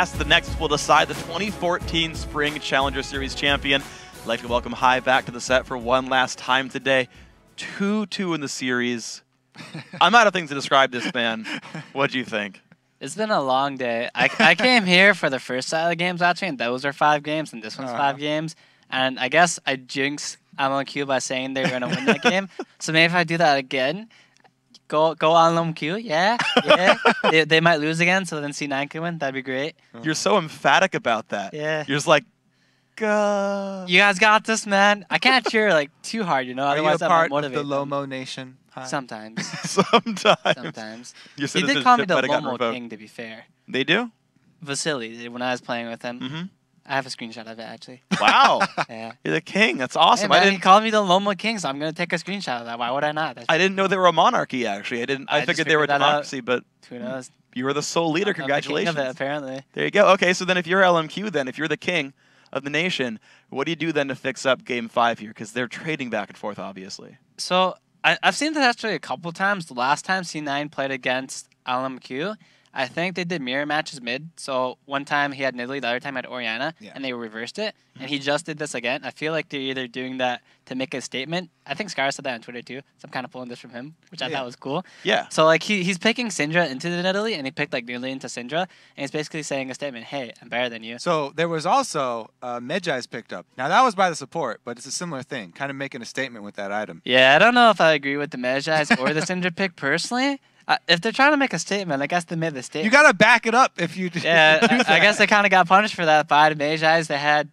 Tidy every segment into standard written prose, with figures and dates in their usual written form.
Class the next will decide the 2014 Spring Challenger Series champion. I'd like to welcome Hai back to the set for one last time today. 2-2 in the series. I'm out of things to describe this, man. What do you think? It's been a long day. I came here for the first set of the games, actually, and those are 5 games, and this one's 5 games. And I guess I jinxed LMQ by saying they were going to win that game. So maybe if I do that again, go LMQ, yeah. They might lose again, so then C9 can win. That'd be great. You're so emphatic about that. Yeah. You're just like, go. You guys got this, man. I can't cheer like too hard, you know. Are Otherwise, you a part of the Lomo Nation? Hi. Sometimes. Sometimes. They did call me the Lomo King, to be fair. They do? Vasily, when I was playing with him. I have a screenshot of it, actually. Wow. Yeah. You're the king. That's awesome. Hey, man, he called me the Lomo King, so I'm going to take a screenshot of that. Why would I not? I didn't know they were a monarchy, actually. I figured they were a democracy, but who knows? You were the sole leader. Congratulations. I'm the king of it, apparently. There you go. Okay, so then if you're LMQ, then if you're the king of the nation, what do you do then to fix up Game 5 here? Because they're trading back and forth, obviously. So I've seen this actually a couple times. The last time C9 played against LMQ, I think they did mirror matches mid. So one time he had Nidalee, the other time he had Oriana, and they reversed it. And he just did this again. I feel like they're either doing that to make a statement. I think Scar said that on Twitter too. So I'm kind of pulling this from him, which I thought was cool. Yeah. So like he's picking Syndra into the Nidalee, and he picked like Nidalee into Syndra, and he's basically saying a statement, hey, I'm better than you. So there was also Medjai's picked up. Now that was by the support, but it's a similar thing, kind of making a statement with that item. Yeah, I don't know if I agree with the Medjai's or the Syndra pick personally. If they're trying to make a statement, I guess they made the statement. You gotta back it up if you. Yeah, I guess they kind of got punished for that by the Medjai's they had.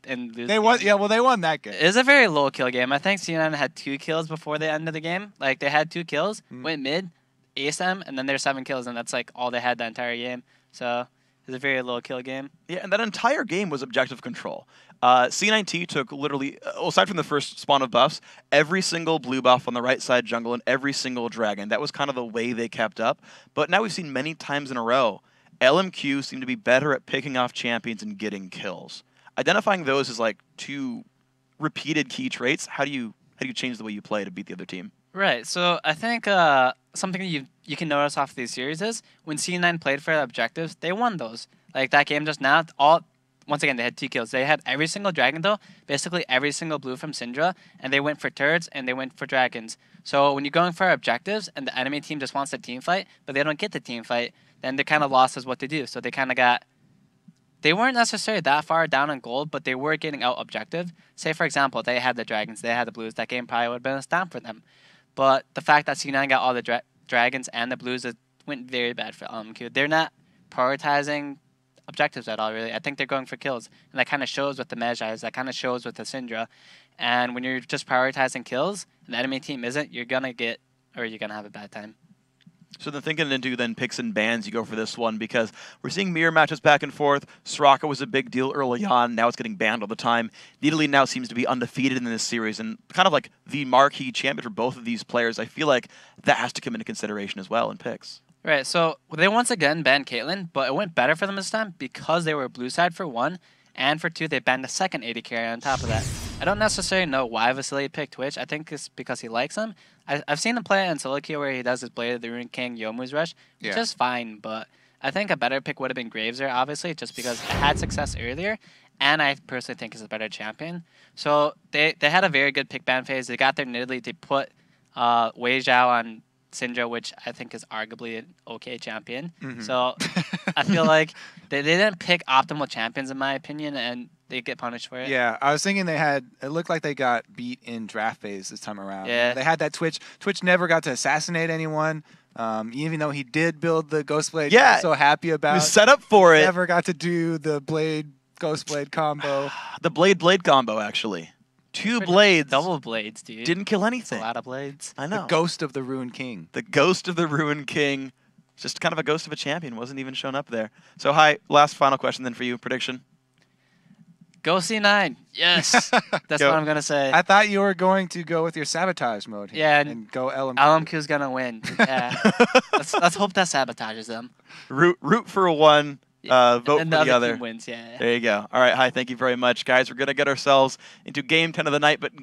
And they won. Yeah, well, they won that game. It was a very low kill game. I think C9 had 2 kills before the end of the game. Like they had 2 kills, went mid, aced them, and then there's 7 kills, and that's like all they had the entire game. So it was a very low kill game. Yeah, and that entire game was objective control. C9T took literally, aside from the first spawn of buffs, every single blue buff on the right side jungle and every single dragon. That was kind of the way they kept up. But now we've seen many times in a row, LMQ seem to be better at picking off champions and getting kills. Identifying those as like 2 repeated key traits, how do you change the way you play to beat the other team? Right. So I think something you can notice off these series is when C9 played for the objectives, they won those. Like that game just now, once again, they had 2 kills. They had every single dragon, though, basically every single blue from Syndra, and they went for turrets and they went for dragons. So when you're going for objectives and the enemy team just wants a team fight, but they don't get the team fight, then they're kind of lost as what to do. So they kind of got... They weren't necessarily that far down in gold, but they were getting out objective. Say, for example, they had the dragons, they had the blues. That game probably would have been a stomp for them. But the fact that C9 got all the dragons and the blues, it went very bad for LMQ. They're not prioritizing objectives at all, really. I think they're going for kills. And that kind of shows with the Medjai's. That kind of shows with the Syndra. And when you're just prioritizing kills, and the enemy team isn't, you're going to have a bad time. So then thinking into then picks and bans, you go for this one because we're seeing mirror matches back and forth. Soraka was a big deal early on. Now it's getting banned all the time. Nidalee now seems to be undefeated in this series and kind of like the marquee champion for both of these players. I feel like that has to come into consideration as well in picks. Right, so they once again banned Caitlyn, but it went better for them this time because they were blue side for 1, and for 2, they banned the second AD carry on top of that. I don't necessarily know why Vasily picked Twitch. I think it's because he likes him. I've seen him play it in solo queue where he does his Blade of the Rune King Youmuu's Rush, which is fine, but I think a better pick would have been Graveser, obviously, just because it had success earlier, and I personally think is a better champion. So they had a very good pick ban phase. They got their Nidalee to put Wei Zhao on Syndra, which I think is arguably an okay champion. So I feel like they didn't pick optimal champions, in my opinion, and they get punished for it. Yeah, I was thinking it looked like they got beat in draft phase this time around. Yeah. They had that Twitch. Twitch never got to assassinate anyone, even though he did build the Ghost Blade. Yeah. So happy about. He was set up for it. Never got to do the Blade Ghost Blade combo. The Blade combo, actually. 2 blades. Double blades, dude. Didn't kill anything. That's a lot of blades. I know. The Ghost of the Ruined King. The Ghost of the Ruined King. Just kind of a ghost of a champion. Wasn't even shown up there. So, Hai, last final question then for you. Prediction? Go C9. Yes. That's what I'm going to say. I thought you were going to go with your sabotage mode. Yeah. And go LMQ. LMQ's going to win. Yeah. let's hope that sabotages them. Root for one. Vote for the other. Team wins, yeah. There you go. All right, Hai, thank you very much. Guys, we're going to get ourselves into game 10 of the night, but